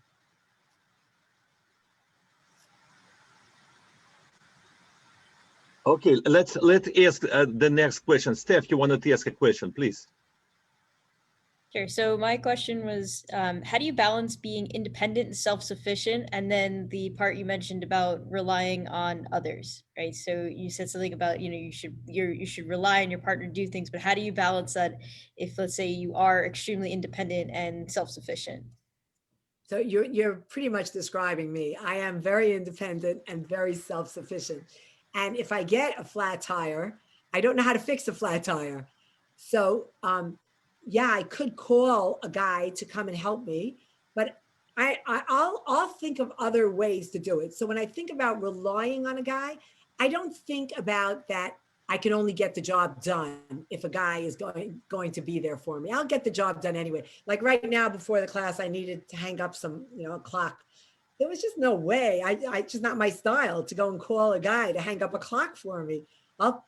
Okay, let's ask the next question. Steph, you wanted to ask a question, please. Sure. So my question was, how do you balance being independent and self-sufficient, and then the part you mentioned about relying on others, right? So you said something about, you should rely on your partner to do things, but how do you balance that if, let's say, you are extremely independent and self-sufficient? So you're pretty much describing me. I am very independent and very self-sufficient. And if I get a flat tire, I don't know how to fix a flat tire. So yeah, I could call a guy to come and help me, but I'll think of other ways to do it. So when I think about relying on a guy, I don't think about that I can only get the job done if a guy is going to be there for me. I'll get the job done anyway. Like right now before the class, I needed to hang up some, a clock. There was just no way. I just not my style to go and call a guy to hang up a clock for me. I'll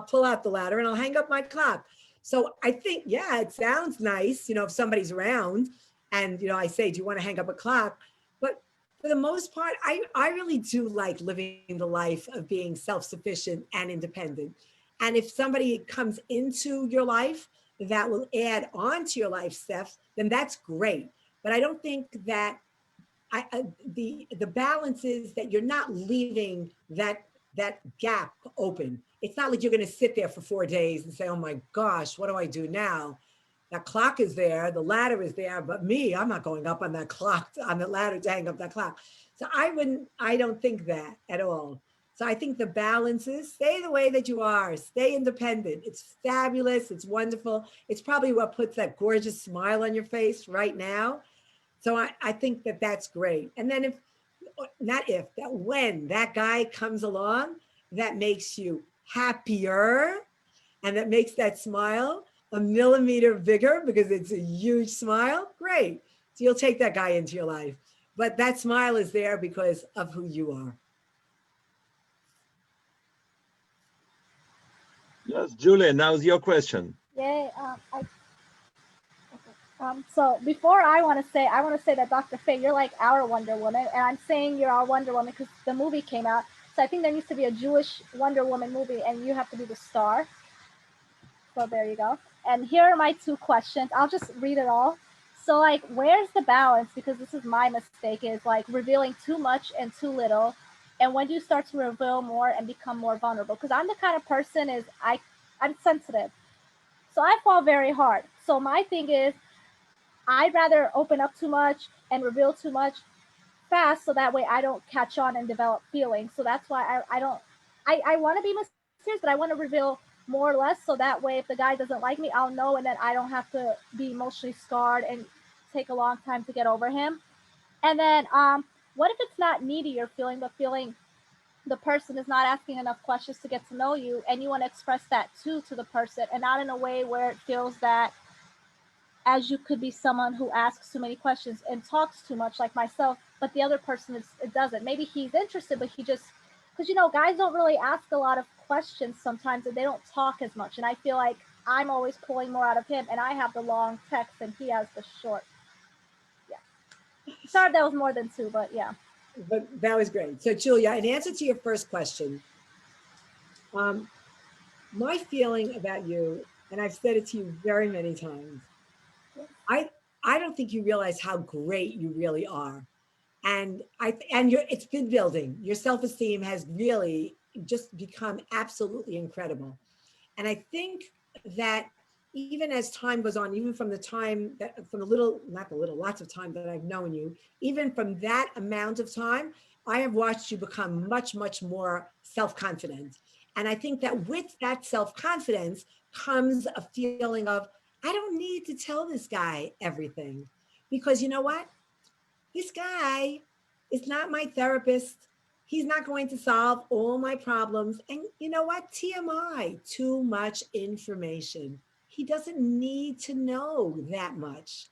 pull out the ladder and I'll hang up my clock. So I think, yeah, it sounds nice, if somebody's around and, I say, do you want to hang up a clock? But for the most part, I really do like living the life of being self-sufficient and independent. And if somebody comes into your life that will add on to your life, Steph, then that's great. But I don't think that the balance is that you're not leaving that gap open. It's not like you're going to sit there for 4 days and say, oh my gosh, what do I do now? That clock is there, the ladder is there, but me, I'm not going up on that clock, on the ladder to hang up that clock. So I don't think that at all. So I think the balance is stay the way that you are, stay independent. It's fabulous, it's wonderful. It's probably what puts that gorgeous smile on your face right now. So I think that that's great. And then when that guy comes along, that makes you happier and that makes that smile a millimeter bigger because it's a huge smile, great. So you'll take that guy into your life. But that smile is there because of who you are. Yes, Julia, now's your question. Yay. So before I want to say that Dr. Faye, you're like our Wonder Woman, and I'm saying you're our Wonder Woman because the movie came out. So I think there needs to be a Jewish Wonder Woman movie, and you have to be the star. So there you go. And here are my 2 questions. I'll just read it all. So like, where's the balance? Because this is my mistake, is like revealing too much and too little. And when do you start to reveal more and become more vulnerable? Because I'm the kind of person I'm sensitive. So I fall very hard. So my thing is, I'd rather open up too much and reveal too much fast so that way I don't catch on and develop feelings. So that's why I want to be mysterious, but I want to reveal more or less so that way if the guy doesn't like me, I'll know, and then I don't have to be emotionally scarred and take a long time to get over him. And then what if it's not needy you're feeling, but feeling the person is not asking enough questions to get to know you, and you want to express that too to the person, and not in a way where it feels that as you could be someone who asks too many questions and talks too much like myself, but the other person it doesn't. Maybe he's interested, but he just, because guys don't really ask a lot of questions sometimes and they don't talk as much. And I feel like I'm always pulling more out of him and I have the long text and he has the short. Yeah. Sorry, that was more than 2, but yeah. But that was great. So Julia, in answer to your first question, my feeling about you, and I've said it to you very many times, I don't think you realize how great you really are. And it's been building. Your self-esteem has really just become absolutely incredible. And I think that even as time goes on, even from the time that, from the little, not the little, lots of time that I've known you, even from that amount of time, I have watched you become much, much more self-confident. And I think that with that self-confidence comes a feeling of, I don't need to tell this guy everything. Because you know what? This guy is not my therapist. He's not going to solve all my problems. And you know what? TMI, too much information. He doesn't need to know that much.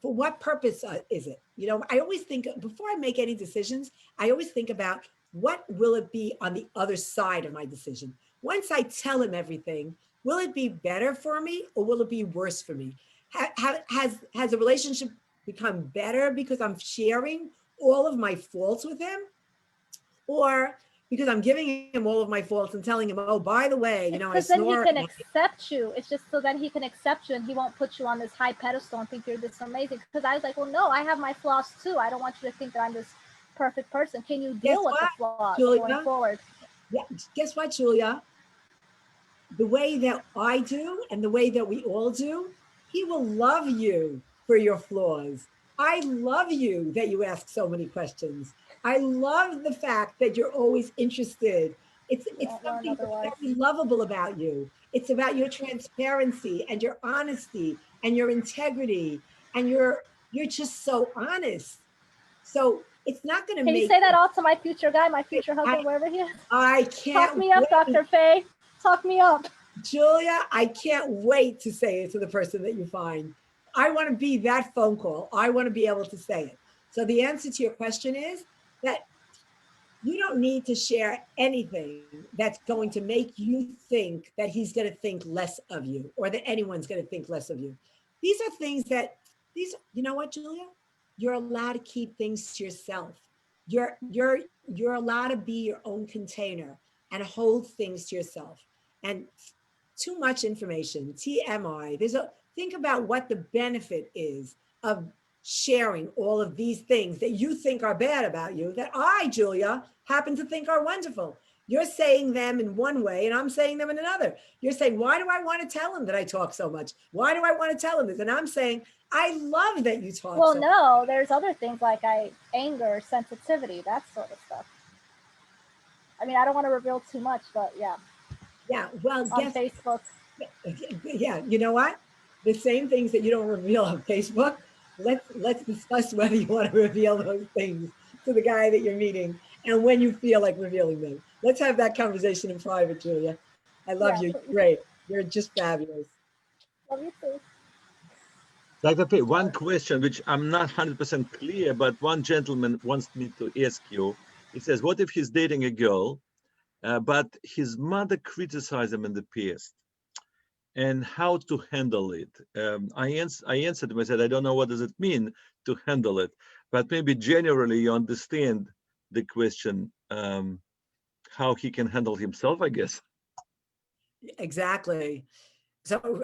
For what purpose is it? You know, I always think, before I make any decisions, I always think about what will it be on the other side of my decision? Once I tell him everything, will it be better for me or will it be worse for me? Has a relationship become better because I'm sharing all of my faults with him? Or because I'm giving him all of my faults and telling him, oh, by the way, you know, I Because then he snore. can accept you. It's just so then he can accept you and he won't put you on this high pedestal and think you're this amazing. Because I was like, well, no, I have my flaws too. I don't want you to think that I'm this perfect person. Can you deal with the flaws going forward? Yeah, guess what, Julia? The way that I do and the way that we all do, he will love you for your flaws. I love you that you ask so many questions. I love the fact that you're always interested. It's something that's very lovable about you. It's about your transparency and your honesty and your integrity, and you're just so honest. So it's not going to make. Can you say that all to my future guy, my future husband, wherever he is? I can't. Talk me up, Dr. Faye. Talk me up. Julia, I can't wait to say it to the person that you find. I want to be that phone call. I want to be able to say it. So the answer to your question is that you don't need to share anything that's going to make you think that he's going to think less of you or that anyone's going to think less of you. These are things that, you know what, Julia? You're allowed to keep things to yourself. You're allowed to be your own container and hold things to yourself. And too much information, TMI. Think about what the benefit is of sharing all of these things that you think are bad about you, that I, Julia, happen to think are wonderful. You're saying them in one way and I'm saying them in another. You're saying, why do I want to tell him that I talk so much? Why do I want to tell him this? And I'm saying, I love that you talk. Well, no, there's other things like anger, sensitivity, that sort of stuff. I mean, I don't want to reveal too much, but yeah. Yeah, well, on Facebook. Yeah, you know what? The same things that you don't reveal on Facebook, let's discuss whether you want to reveal those things to the guy that you're meeting and when you feel like revealing them. Let's have that conversation in private, Julia. I love you. You're great. You're just fabulous. Love you too. Dr. Faye, one question which I'm not 100% clear, but one gentleman wants me to ask you. He says, what if he's dating a girl, but his mother criticized him in the past? And how to handle it? I answered him, I said, I don't know what does it mean to handle it, but maybe generally you understand the question, how he can handle himself, I guess. Exactly. So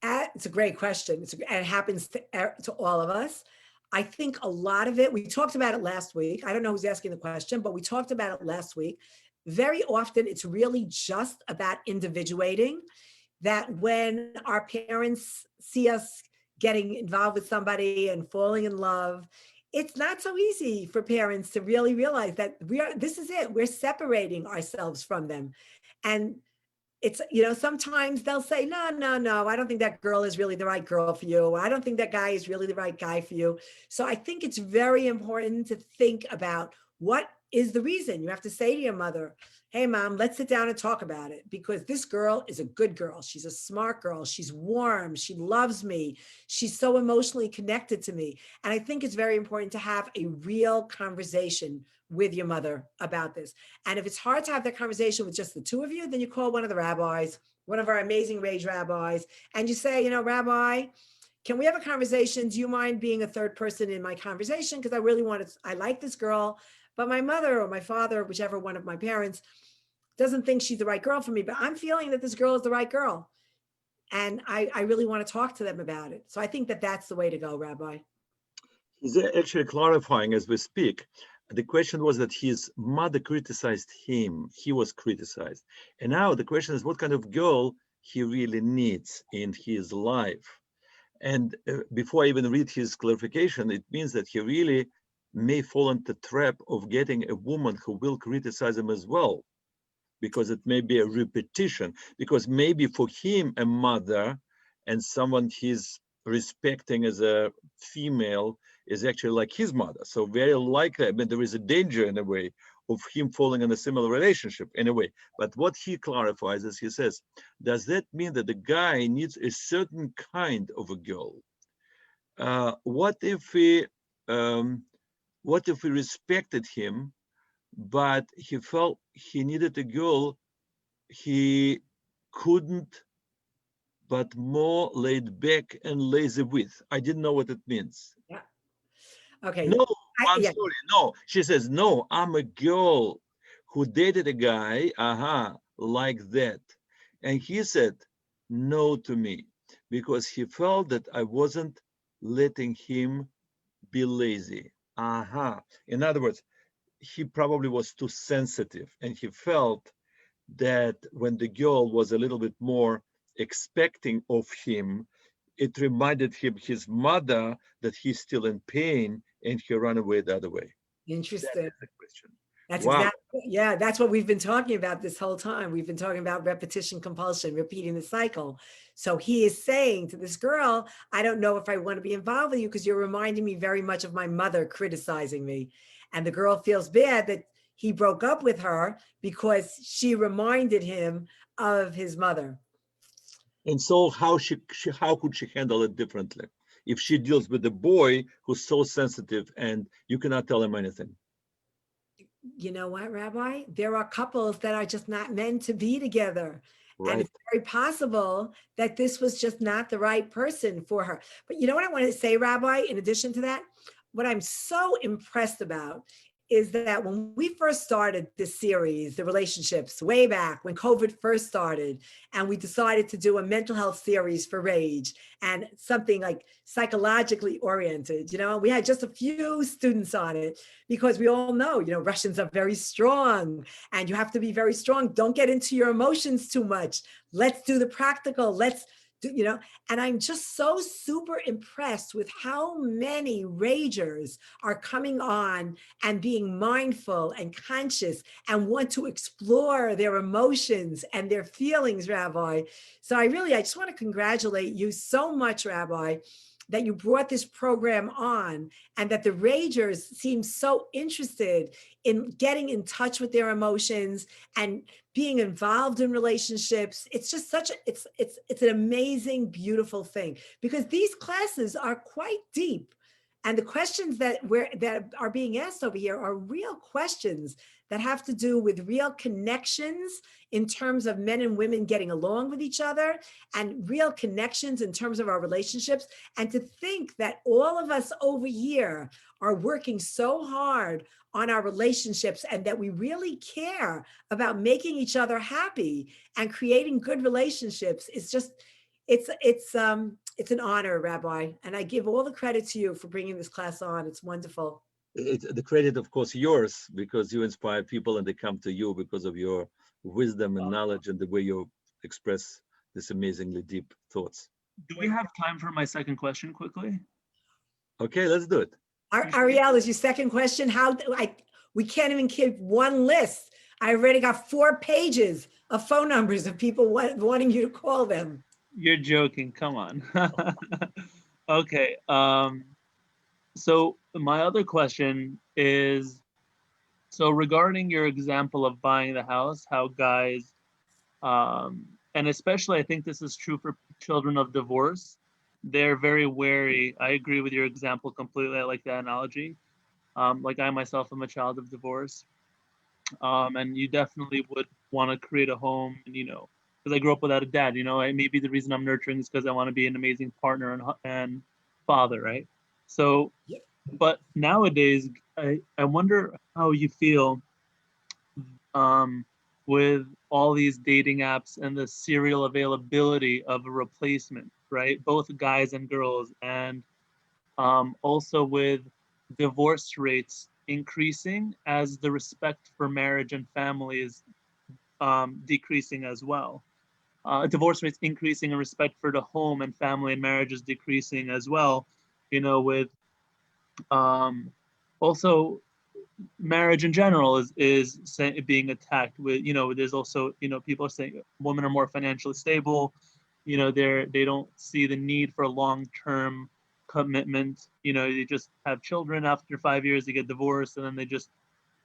it's a great question. It happens to all of us. I think a lot of it, we talked about it last week. I don't know who's asking the question, but we talked about it last week. Very often it's really just about individuating, that when our parents see us getting involved with somebody and falling in love, it's not so easy for parents to really realize that this is it. We're separating ourselves from them. And it's, you know, sometimes they'll say, no, I don't think that girl is really the right girl for you. I don't think that guy is really the right guy for you. So I think it's very important to think about what is the reason. You have to say to your mother, hey, mom, let's sit down and talk about it, because this girl is a good girl. She's a smart girl. She's warm. She loves me. She's so emotionally connected to me. And I think it's very important to have a real conversation with your mother about this. And if it's hard to have that conversation with just the two of you, then you call one of the rabbis, one of our amazing Rage rabbis, and you say, you know, Rabbi, can we have a conversation? Do you mind being a third person in my conversation? Because I really want to, I like this girl, but my mother or my father, whichever one of my parents, doesn't think she's the right girl for me, but I'm feeling that this girl is the right girl. And I really want to talk to them about it. So I think that that's the way to go, Rabbi. He's actually clarifying as we speak. The question was that his mother criticized him. He was criticized. And now the question is what kind of girl he really needs in his life. And before I even read his clarification, it means that he really may fall into the trap of getting a woman who will criticize him as well, because it may be a repetition, because maybe for him, a mother and someone he's respecting as a female is actually like his mother. So very likely, I mean, there is a danger in a way of him falling in a similar relationship in a way. But what he clarifies is he says, does that mean that the guy needs a certain kind of a girl? What if we respected him, but he felt he needed a girl he couldn't but more laid back and lazy with? I didn't know what it means. Yeah. Okay. No, I'm yeah. sorry. No, she says, no, I'm a girl who dated a guy, like that. And he said no to me because he felt that I wasn't letting him be lazy. In other words, he probably was too sensitive, and he felt that when the girl was a little bit more expecting of him, it reminded him his mother that he's still in pain, and he ran away the other way. Interesting. That is the question. That's Wow. exactly, yeah, that's what we've been talking about this whole time. We've been talking about repetition compulsion, repeating the cycle. So he is saying to this girl, I don't know if I want to be involved with you because you're reminding me very much of my mother criticizing me. And the girl feels bad that he broke up with her because she reminded him of his mother. And so how could she handle it differently if she deals with a boy who's so sensitive and you cannot tell him anything? You know what, Rabbi? There are couples that are just not meant to be together. Right. And it's very possible that this was just not the right person for her. But you know what I want to say, Rabbi, in addition to that? What I'm so impressed about is that when we first started this series, the relationships, way back when COVID first started, and we decided to do a mental health series for Rage and something like psychologically oriented, we had just a few students on it because we all know, Russians are very strong and you have to be very strong. Don't get into your emotions too much. Let's do the practical. Let's do, and I'm just so super impressed with how many ragers are coming on and being mindful and conscious and want to explore their emotions and their feelings, Rabbi. So I just want to congratulate you so much, Rabbi, that you brought this program on and that the ragers seem so interested in getting in touch with their emotions and being involved in relationships. It's just it's an amazing, beautiful thing because these classes are quite deep. And the questions that are being asked over here are real questions that have to do with real connections in terms of men and women getting along with each other and real connections in terms of our relationships. And to think that all of us over here are working so hard on our relationships and that we really care about making each other happy and creating good relationships is just, it's an honor, Rabbi. And I give all the credit to you for bringing this class on. It's wonderful. It's the credit, of course, yours, because you inspire people and they come to you because of your wisdom and knowledge and the way you express this amazingly deep thoughts. Do we have time for my second question quickly? Okay, let's do it. Ariel, is your second question? We can't even keep one list. I already got 4 pages of phone numbers of people wanting you to call them. You're joking. Come on. Okay. So my other question is, So regarding your example of buying the house, how guys, and especially I think this is true for children of divorce, they're very wary. I agree with your example completely. I like that analogy. Like I myself am a child of divorce, and you definitely would want to create a home, and because I grew up without a dad, maybe the reason I'm nurturing is because I want to be an amazing partner and father, right? So, Yep. but nowadays, I wonder how you feel with all these dating apps and the serial availability of a replacement, right? Both guys and girls, and also with divorce rates increasing as the respect for marriage and family is decreasing as well. Divorce rates increasing and respect for the home and family and marriage is decreasing as well. With also marriage in general is being attacked with there's also people are saying women are more financially stable, they don't see the need for long-term commitment, you just have children after 5 years, you get divorced, and then they just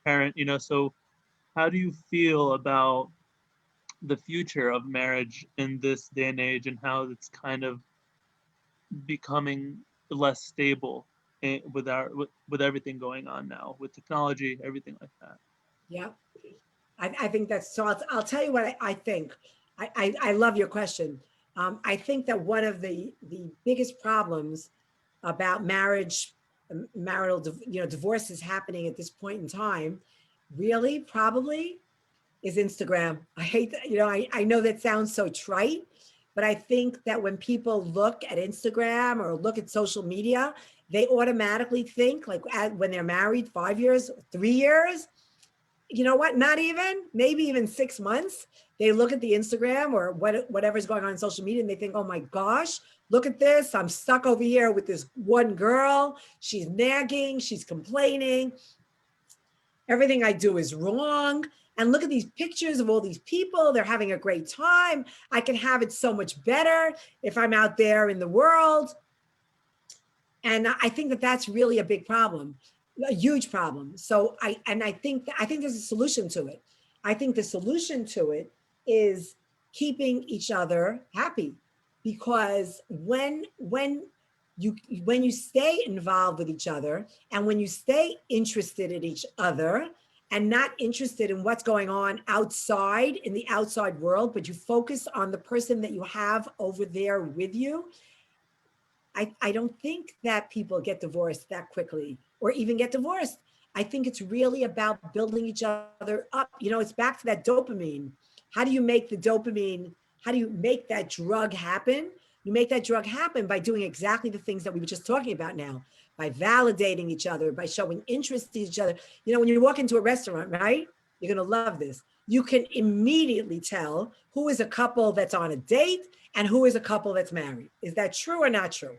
parent, so how do you feel about the future of marriage in this day and age and how it's kind of becoming less stable with everything going on now with technology, everything like that? Yeah. I think that's so. I'll tell you what I think. I love your question. I think that one of the biggest problems about marriage, marital, divorces happening at this point in time, really probably is Instagram. I hate that, I know that sounds so trite, but I think that when people look at Instagram or look at social media, they automatically think like when they're married 5 years, 3 years, you know what, not even, maybe even 6 months, they look at the Instagram or whatever's going on in social media and they think, oh my gosh, look at this. I'm stuck over here with this one girl. She's nagging, she's complaining. Everything I do is wrong. And look at these pictures of all these people. They're having a great time. I can have it so much better if I'm out there in the world. And I think that that's really a big problem, a huge problem. So I think there's a solution to it. I think the solution to it is keeping each other happy, because when you stay involved with each other and when you stay interested in each other and not interested in what's going on outside in the outside world, but you focus on the person that you have over there with you, I don't think that people get divorced that quickly or even get divorced. I think it's really about building each other up. It's back to that dopamine. How do you make the dopamine? How do you make that drug happen? You make that drug happen by doing exactly the things that we were just talking about now, by validating each other, by showing interest in each other. When you walk into a restaurant, right? You're going to love this. You can immediately tell who is a couple that's on a date and who is a couple that's married. Is that true or not true?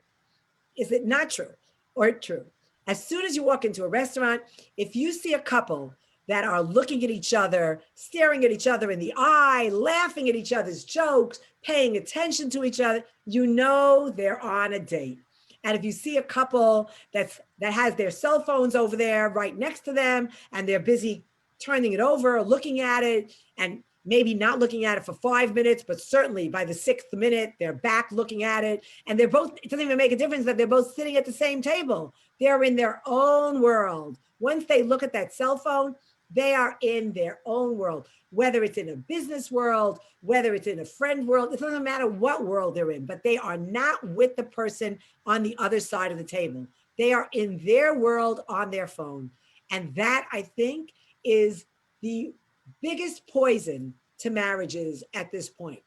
Is it not true or true? As soon as you walk into a restaurant, if you see a couple that are looking at each other, staring at each other in the eye, laughing at each other's jokes, paying attention to each other, you know they're on a date. And if you see a couple that has their cell phones over there right next to them and they're busy turning it over, looking at it, and maybe not looking at it for 5 minutes, but certainly by the 6th minute, they're back looking at it. And they're both, it doesn't even make a difference that they're both sitting at the same table. They're in their own world. Once they look at that cell phone, they are in their own world, whether it's in a business world, whether it's in a friend world, it doesn't matter what world they're in, but they are not with the person on the other side of the table. They are in their world on their phone. And that, I think, is the biggest poison to marriages at this point.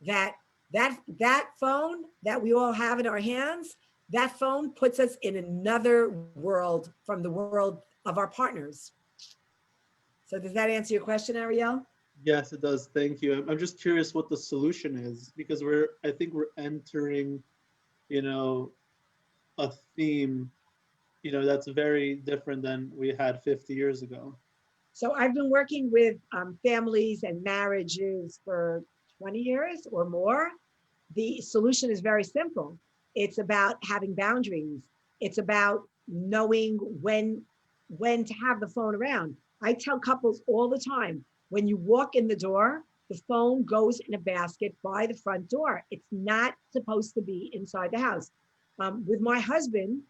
That phone that we all have in our hands, that phone puts us in another world from the world of our partners. So does that answer your question, Ariel? Yes, it does. Thank you. I'm just curious what the solution is, because I think we're entering, a theme, that's very different than we had 50 years ago. So I've been working with families and marriages for 20 years or more. The solution is very simple. It's about having boundaries. It's about knowing when to have the phone around. I tell couples all the time, when you walk in the door, the phone goes in a basket by the front door. It's not supposed to be inside the house. With my husband,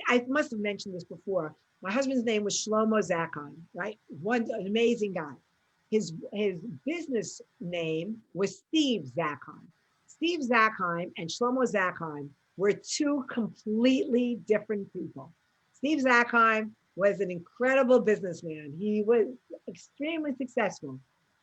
I must have mentioned this before. My husband's name was Shlomo Zakheim, right? An amazing guy. His business name was Steve Zakheim. Steve Zakheim and Shlomo Zakheim were two completely different people. Steve Zakheim was an incredible businessman. He was extremely successful.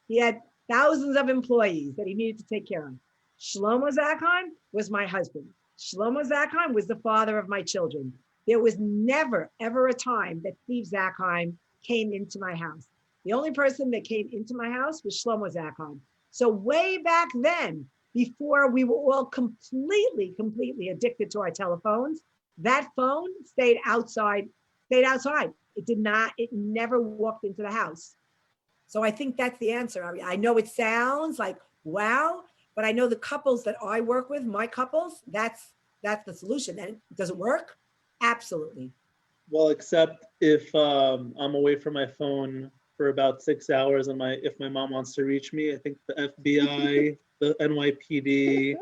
He had thousands of employees that he needed to take care of. Shlomo Zakheim was my husband. Shlomo Zakheim was the father of my children. There was never, ever a time that Steve Zakheim came into my house. The only person that came into my house was Shlomo Zakheim. So way back then, before we were all completely addicted to our telephones, that phone stayed outside. It never walked into the house. So I think that's the answer. I know it sounds like, wow, but I know the couples that I work with, my couples, that's the solution. And does it work? Absolutely. Well, except if I'm away from my phone for about 6 hours and if my mom wants to reach me, I think the FBI, the NYPD,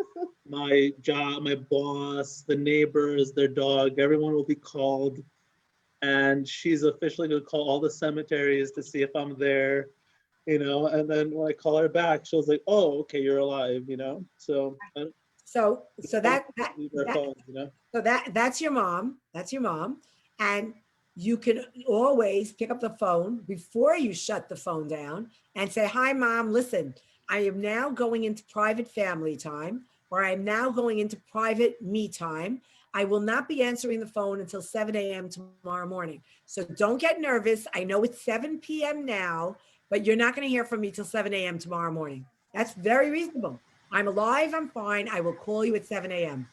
my job, my boss, the neighbors, their dog, everyone will be called. And she's officially going to call all the cemeteries to see if I'm there, and then when I call her back, she was like, oh, okay, you're alive, so that's your mom. That's your mom. And you can always pick up the phone before you shut the phone down and say, hi, Mom, listen, I am now going into private family time, or I'm now going into private me time. I will not be answering the phone until 7 a.m. tomorrow morning. So don't get nervous. I know it's 7 p.m. now, but you're not going to hear from me till 7 a.m. tomorrow morning. That's very reasonable. I'm alive. I'm fine. I will call you at 7 a.m.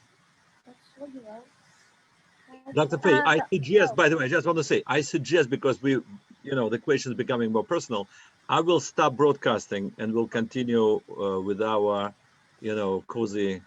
Dr. Faye, I suggest, by the way, I just want to say, I suggest, because the question is becoming more personal, I will stop broadcasting and we'll continue with our, cozy,